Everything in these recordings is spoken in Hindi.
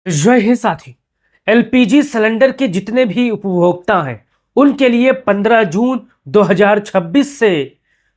जय हिंद साथी। एलपीजी सिलेंडर के जितने भी उपभोक्ता हैं उनके लिए 15 जून 2026 से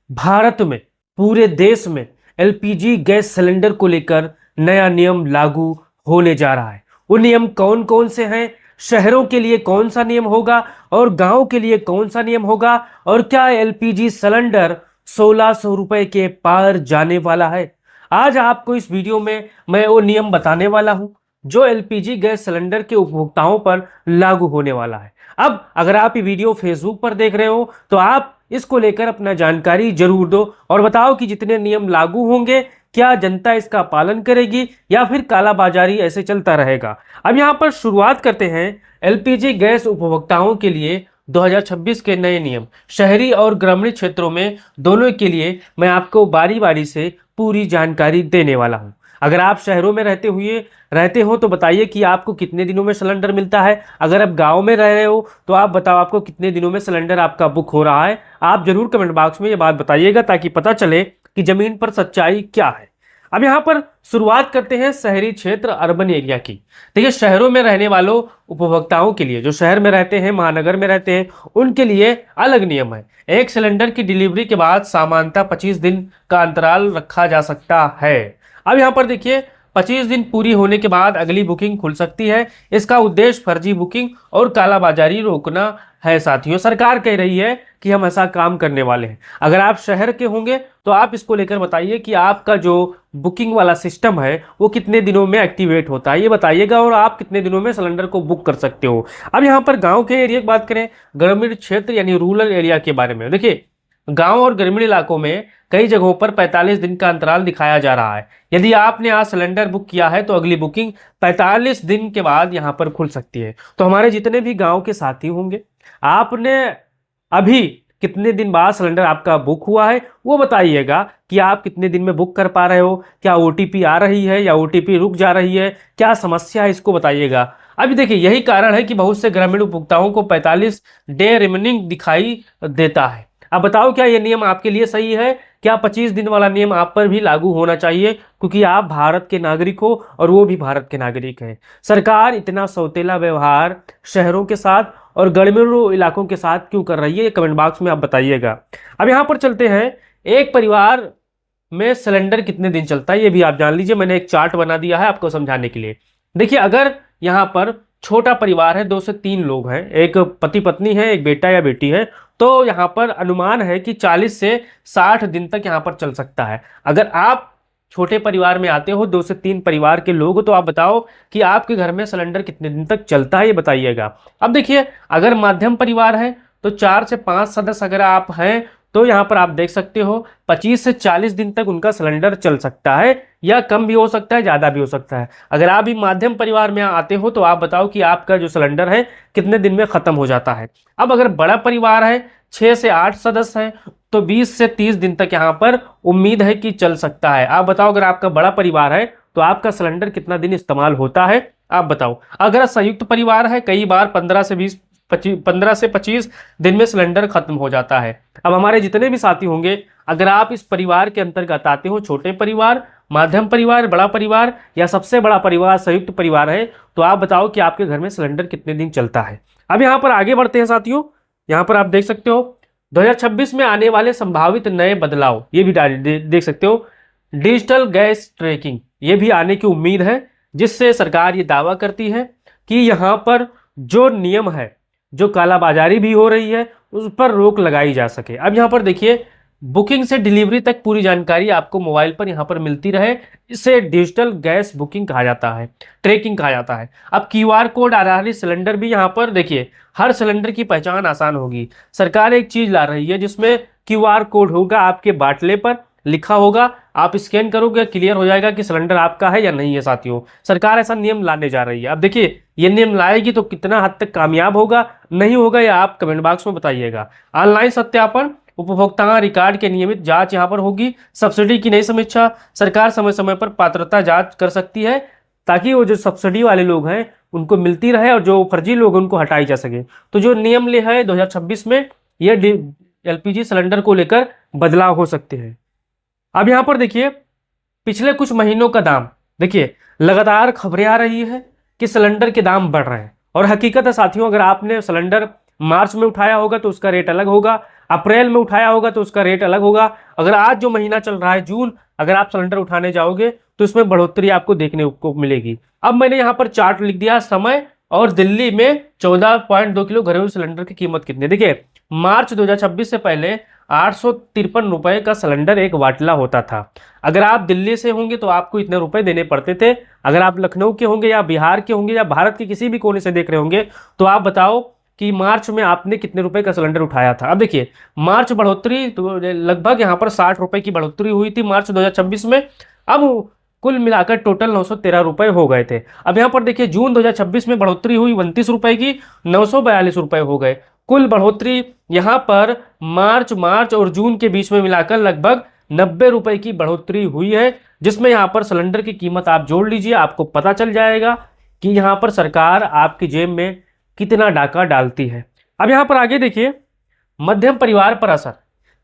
भारत में, पूरे देश में एलपीजी गैस सिलेंडर को लेकर नया नियम लागू होने जा रहा है। वो नियम कौन कौन से हैं, शहरों के लिए कौन सा नियम होगा और गांव के लिए कौन सा नियम होगा, और क्या एलपीजी सिलेंडर 1600 रुपए के पार जाने वाला है। आज आपको इस वीडियो में मैं वो नियम बताने वाला हूं जो एलपीजी गैस सिलेंडर के उपभोक्ताओं पर लागू होने वाला है। अब अगर आप ये वीडियो फेसबुक पर देख रहे हो तो आप इसको लेकर अपना जानकारी जरूर दो और बताओ कि जितने नियम लागू होंगे क्या जनता इसका पालन करेगी या फिर कालाबाजारी ऐसे चलता रहेगा। अब यहां पर शुरुआत करते हैं एलपीजी गैस उपभोक्ताओं के लिए 2026 के नए नियम। शहरी और ग्रामीण क्षेत्रों में दोनों के लिए मैं आपको बारी बारी से पूरी जानकारी देने वाला हूं। अगर आप शहरों में रहते हो तो बताइए कि आपको कितने दिनों में सिलेंडर मिलता है। अगर आप गांव में रह रहे हो तो आप बताओ आपको कितने दिनों में सिलेंडर आपका बुक हो रहा है। आप जरूर कमेंट बॉक्स में ये बात बताइएगा ताकि पता चले कि जमीन पर सच्चाई क्या है। अब यहाँ पर शुरुआत करते हैं शहरी क्षेत्र, अर्बन एरिया की। देखिए, शहरों में रहने वालों उपभोक्ताओं के लिए, जो शहर में रहते हैं, महानगर में रहते हैं, उनके लिए अलग नियम है। एक सिलेंडर की डिलीवरी के बाद सामान्यतः 25 दिन का अंतराल रखा जा सकता है। अब यहाँ पर देखिए, 25 दिन पूरी होने के बाद अगली बुकिंग खुल सकती है। इसका उद्देश्य फर्जी बुकिंग और कालाबाजारी रोकना है। साथियों, सरकार कह रही है कि हम ऐसा काम करने वाले हैं। अगर आप शहर के होंगे तो आप इसको लेकर बताइए कि आपका जो बुकिंग वाला सिस्टम है वो कितने दिनों में एक्टिवेट होता है, ये बताइएगा, और आप कितने दिनों में सिलेंडर को बुक कर सकते हो। अब यहाँ पर गांव के एरिया की बात करें, ग्रामीण क्षेत्र यानी रूरल एरिया के बारे में। देखिए, गांव और ग्रामीण इलाकों में कई जगहों पर 45 दिन का अंतराल दिखाया जा रहा है। यदि आपने आज सिलेंडर बुक किया है तो अगली बुकिंग 45 दिन के बाद यहां पर खुल सकती है। तो हमारे जितने भी गांव के साथी होंगे, आपने अभी कितने दिन बाद सिलेंडर आपका बुक हुआ है वो बताइएगा कि आप कितने दिन में बुक कर पा रहे हो। क्या ओटीपी आ रही है या ओटीपी रुक जा रही है, क्या समस्या है, इसको बताइएगा। अभी देखिए, यही कारण है कि बहुत से ग्रामीण उपभोक्ताओं को 45 डे रिमेनिंग दिखाई देता है। अब बताओ, क्या ये नियम आपके लिए सही है? क्या 25 दिन वाला नियम आप पर भी लागू होना चाहिए, क्योंकि आप भारत के नागरिक हो और वो भी भारत के नागरिक हैं। सरकार इतना सौतेला व्यवहार शहरों के साथ और ग्रामीण इलाकों के साथ क्यों कर रही है, कमेंट बॉक्स में आप बताइएगा। अब यहाँ पर चलते हैं, एक परिवार में सिलेंडर कितने दिन चलता है ये भी आप जान लीजिए। मैंने एक चार्ट बना दिया है आपको समझाने के लिए। देखिए, अगर यहाँ पर छोटा परिवार है, 2 से 3 लोग हैं, एक पति पत्नी है, एक बेटा या बेटी है, तो यहाँ पर अनुमान है कि 40 से 60 दिन तक यहाँ पर चल सकता है। अगर आप छोटे परिवार में आते हो, 2 से 3 परिवार के लोग हो, तो आप बताओ कि आपके घर में सिलेंडर कितने दिन तक चलता है, ये बताइएगा। अब देखिए, अगर मध्यम परिवार है तो 4 से 5 सदस्य अगर आप हैं तो यहाँ पर आप देख सकते हो 25 से 40 दिन तक उनका सिलेंडर चल सकता है, या कम भी हो सकता है, ज़्यादा भी हो सकता है। अगर आप भी माध्यम परिवार में आते हो तो आप बताओ कि आपका जो सिलेंडर है कितने दिन में ख़त्म हो जाता है। अब अगर बड़ा परिवार है, 6 से 8 सदस्य हैं, तो 20 से 30 दिन तक यहाँ पर उम्मीद है कि चल सकता है। आप बताओ, अगर आपका बड़ा परिवार है तो आपका सिलेंडर कितना दिन इस्तेमाल होता है, आप बताओ। अगर संयुक्त परिवार है, कई बार 15 से 25 दिन में सिलेंडर खत्म हो जाता है। अब हमारे जितने भी साथी होंगे, अगर आप इस परिवार के अंतर्गत आते हो, छोटे परिवार, मध्यम परिवार, बड़ा परिवार या सबसे बड़ा परिवार संयुक्त परिवार है, तो आप बताओ कि आपके घर में सिलेंडर कितने दिन चलता है। अब यहाँ पर आगे बढ़ते हैं साथियों। यहाँ पर आप देख सकते हो 2026 में आने वाले संभावित नए बदलाव, ये भी देख सकते हो। डिजिटल गैस ट्रैकिंग, ये भी आने की उम्मीद है, जिससे सरकार ये दावा करती है कि यहाँ पर जो नियम है, जो कालाबाजारी भी हो रही है, उस पर रोक लगाई जा सके। अब यहाँ पर देखिए, बुकिंग से डिलीवरी तक पूरी जानकारी आपको मोबाइल पर यहाँ पर मिलती रहे, इसे डिजिटल गैस बुकिंग कहा जाता है, ट्रैकिंग कहा जाता है। अब क्यूआर कोड आधारित सिलेंडर भी यहाँ पर देखिए, हर सिलेंडर की पहचान आसान होगी। सरकार एक चीज ला रही है जिसमें क्यूआर कोड होगा, आपके बाटले पर लिखा होगा, आप स्कैन करोगे, क्लियर हो जाएगा कि सिलेंडर आपका है या नहीं है। साथियों, सरकार ऐसा नियम लाने जा रही है। अब देखिए, ये नियम लाएगी तो कितना हद तक कामयाब होगा, नहीं होगा, या आप कमेंट बॉक्स में बताइएगा। ऑनलाइन सत्यापन, उपभोक्ता रिकॉर्ड के नियमित जांच यहाँ पर होगी। सब्सिडी की नई समीक्षा, सरकार समय समय पर पात्रता जांच कर सकती है ताकि वो जो सब्सिडी वाले लोग हैं उनको मिलती रहे और जो फर्जी लोग उनको हटाई जा सके। तो जो नियम ले है 2026 में, ये एलपीजी सिलेंडर को लेकर बदलाव हो सकते हैं। अब यहाँ पर देखिए, पिछले कुछ महीनों का दाम, देखिए लगातार खबरें आ रही है कि सिलेंडर के दाम बढ़ रहे हैं, और हकीकत है साथियों, अगर आपने सिलेंडर मार्च में उठाया होगा तो उसका रेट अलग होगा, अप्रैल में उठाया होगा तो उसका रेट अलग होगा। अगर आज जो महीना चल रहा है जून, अगर आप सिलेंडर उठाने जाओगे तो इसमें बढ़ोतरी आपको देखने को मिलेगी। अब मैंने यहाँ पर चार्ट लिख दिया समय, और दिल्ली में 14.2 किलो घरेलू सिलेंडर की कीमत कितनी है। देखिए मार्च 2026 से पहले 853 रुपए का सिलेंडर एक बाटला होता था। अगर आप दिल्ली से होंगे तो आपको इतने रुपए देने पड़ते थे। अगर आप लखनऊ के होंगे या बिहार के होंगे या भारत के किसी भी कोने से देख रहे होंगे तो आप बताओ कि मार्च में आपने कितने रुपए का सिलेंडर उठाया था। अब देखिए मार्च बढ़ोतरी तो लगभग यहाँ पर 60 रुपए की बढ़ोतरी हुई थी मार्च 2026 में। अब कुल मिलाकर टोटल 913 रुपए हो गए थे। अब यहाँ पर देखिए जून 2026 में बढ़ोतरी हुई 29 रुपए की, 942 रुपए हो गए। कुल बढ़ोतरी यहाँ पर मार्च और जून के बीच में मिलाकर लगभग 90 रुपए की बढ़ोतरी हुई है, जिसमें यहाँ पर सिलेंडर की कीमत आप जोड़ लीजिए, आपको पता चल जाएगा कि यहाँ पर सरकार आपकी जेब में कितना डाका डालती है। अब यहाँ पर आगे देखिए मध्यम परिवार पर असर।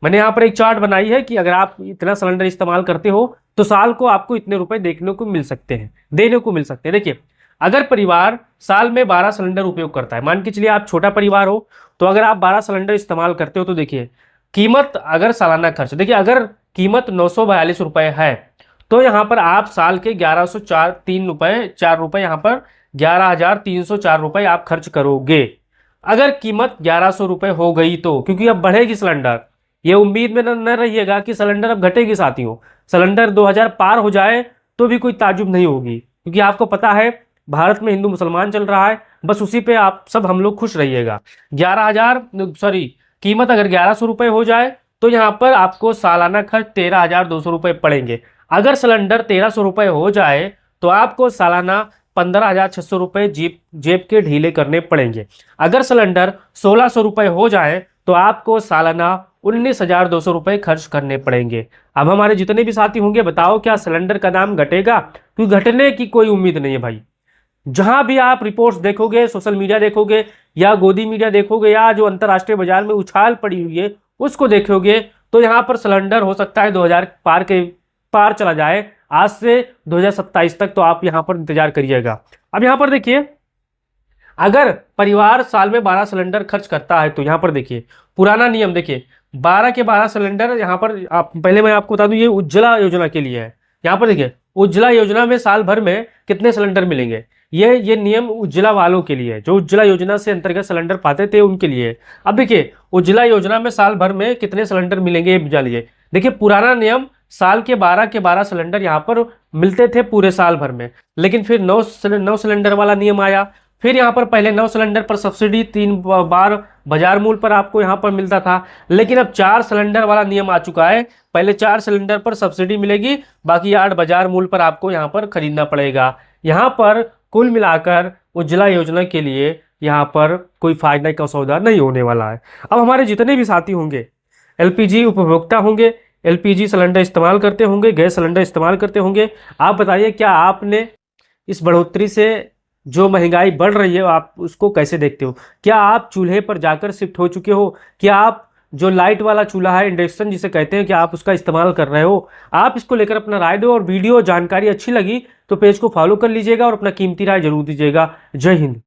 मैंने यहाँ पर एक चार्ट बनाई है कि अगर आप इतना सिलेंडर इस्तेमाल करते हो तो साल को आपको इतने रुपए देखने को मिल सकते हैं, देने को मिल सकते हैं। देखिए अगर परिवार साल में 12 सिलेंडर उपयोग करता है, मान के चलिए आप छोटा परिवार हो, तो अगर आप 12 सिलेंडर इस्तेमाल करते हो तो देखिए कीमत, अगर सालाना खर्च, देखिए अगर कीमत 942 रुपए है तो यहाँ पर आप साल के 4 रुपए यहाँ पर 11,304 रुपए आप खर्च करोगे। अगर कीमत 1100 रुपए हो गई तो, क्योंकि अब बढ़ेगी सिलेंडर, ये उम्मीद में न रहिएगा कि सिलेंडर अब घटेगी साथियों। सिलेंडर 2000 पार हो जाए तो भी कोई ताजुब नहीं होगी, क्योंकि आपको पता है भारत में हिंदू मुसलमान चल रहा है, बस उसी पे आप सब हम लोग खुश रहिएगा। 11,000 कीमत अगर 1100 रुपए हो जाए तो यहाँ पर आपको सालाना खर्च 13,200 रुपए पड़ेंगे। अगर सिलेंडर 1300 रुपए हो जाए तो आपको सालाना 15,600 रुपए जेब के ढीले करने पड़ेंगे। अगर सिलेंडर 1600 रुपए हो जाए तो आपको सालाना 19,200 रुपए खर्च करने पड़ेंगे। अब हमारे जितने भी साथी होंगे बताओ क्या सिलेंडर का दाम घटेगा? क्योंकि घटने की कोई उम्मीद नहीं है भाई। जहां भी आप रिपोर्ट्स देखोगे, सोशल मीडिया देखोगे या गोदी मीडिया देखोगे या जो अंतरराष्ट्रीय बाजार में उछाल पड़ी हुई है उसको देखोगे, तो यहाँ पर सिलेंडर हो सकता है 2000 पार चला जाए आज से 2027 तक। तो आप यहाँ पर इंतजार करिएगा। अब यहाँ पर देखिए अगर परिवार साल में 12 सिलेंडर खर्च करता है तो यहाँ पर देखिए पुराना नियम, देखिए 12 के 12 सिलेंडर यहाँ पर आप पहले मैं आपको बता दूं ये उज्ज्वला योजना के लिए है। यहाँ पर देखिए उज्ज्वला योजना में साल भर में कितने सिलेंडर मिलेंगे, ये नियम उज्ज्वला वालों के लिए है, जो उज्ज्वला योजना से अंतर्गत सिलेंडर पाते थे उनके लिए। अब देखिए उज्ज्वला योजना में साल भर में कितने सिलेंडर मिलेंगे ये जानिए। देखिए पुराना नियम साल के 12 सिलेंडर यहाँ पर मिलते थे पूरे साल भर में, लेकिन फिर 9 सिलेंडर वाला नियम आया। फिर यहाँ पर पहले 9 सिलेंडर पर सब्सिडी 3 बार बाजार मूल्य पर आपको यहाँ पर मिलता था, लेकिन अब 4 सिलेंडर वाला नियम आ चुका है। पहले 4 सिलेंडर पर सब्सिडी मिलेगी, बाकी 8 बाजार मूल्य पर आपको यहाँ पर खरीदना पड़ेगा। यहाँ पर कुल मिलाकर उज्ज्वला योजना के लिए यहाँ पर कोई फायदा का सौदा नहीं होने वाला है। अब हमारे जितने भी साथी होंगे एलपीजी उपभोक्ता होंगे, एलपीजी सिलेंडर इस्तेमाल करते होंगे, गैस सिलेंडर इस्तेमाल करते होंगे, आप बताइए क्या आपने इस बढ़ोतरी से जो महंगाई बढ़ रही है आप उसको कैसे देखते हो? क्या आप चूल्हे पर जाकर शिफ्ट हो चुके हो? क्या आप जो लाइट वाला चूल्हा है, इंडक्शन जिसे कहते हैं, क्या आप उसका इस्तेमाल कर रहे हो? आप इसको लेकर अपना राय दो, और वीडियो जानकारी अच्छी लगी तो पेज को फॉलो कर लीजिएगा और अपना कीमती राय जरूर दीजिएगा। जय हिंद।